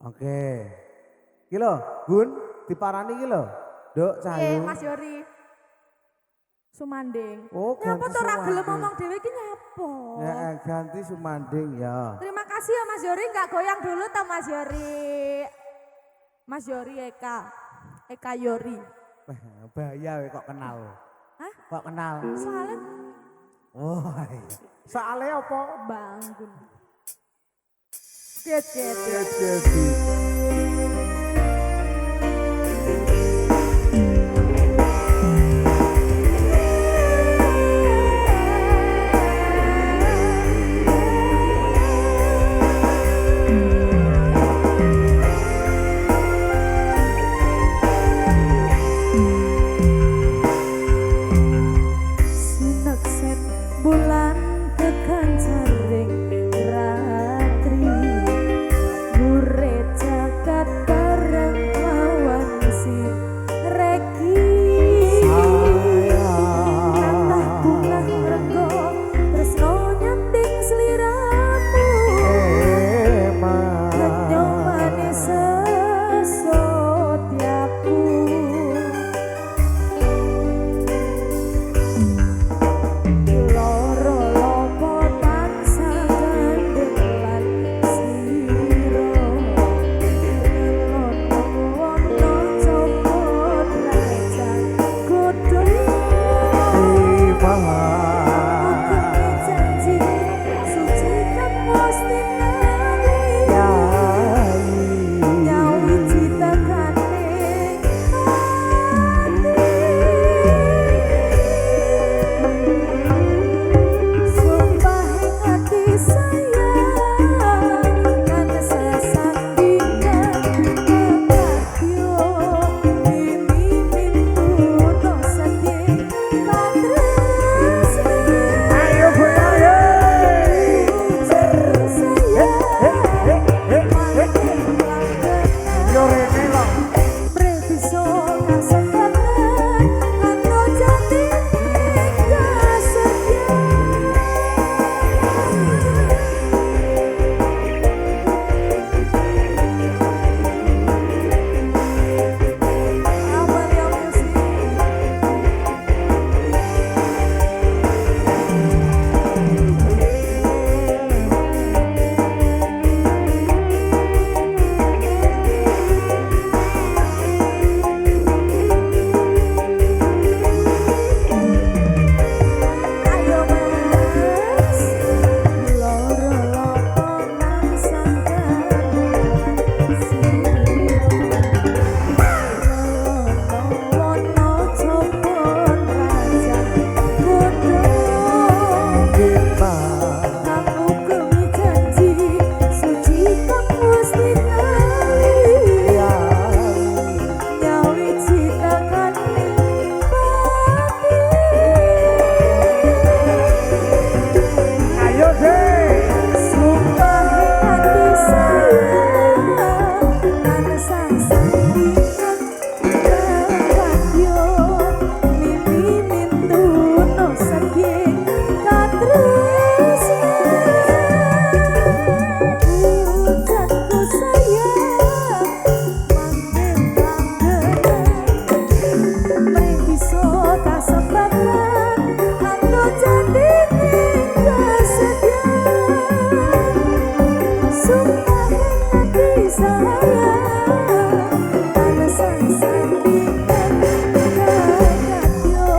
Oke. Iki lho, Gun, diparani iki lho. Nduk Cahayu. Mas Yori. Sumanding. Oh, Nyapa ganti tuh ra gelem Sumanding. ngomong dhewe iki nyapa? Ya ganti Sumanding ya. Terima kasih ya Mas Yori, enggak goyang dulu toh Mas Yori. Mas Yori Eka. Eka Yori. Bahaya we kok kenal. Hah? Kok kenal? Soalnya Oh iya. Soalnya apa? bangun. Cet cet. Jadi. Sinekset bulan tekan jaring ratri gure jagat bareng lawan si reki natah bunga renggo tresno nyanting sliramu kenyo manis sesotyaku loro lopo tansah gandelan siro ngelono copot raja godhong Mungkin janji suci kan mesti nyawi cita kaning sumpah hati sayang kan sesandingan kekatyo mimimin kuno sedih katres Ayo Boyo. Yo rene lho. Previso kasempatan atau jati kasetia Awal yang musik Ayo mas, loro lopongan sangkan Lono copon raja godhong Kamu kemi janji suci kamu mesti nyawi cita kaning Ayo deh. sumpah hati sayang kan sasandingan kekatyo mimimin tuno sedih katresnan ujanku sayang manten langgenan previso kasempatan ando jati kesedihan sumpah hati sayang kan sasandingan kekatyo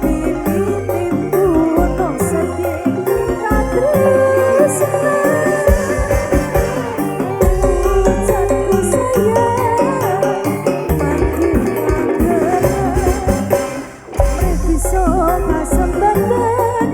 mimimin tuno sedih katresnan ujanku sayang manten langgenan Previso kasempatan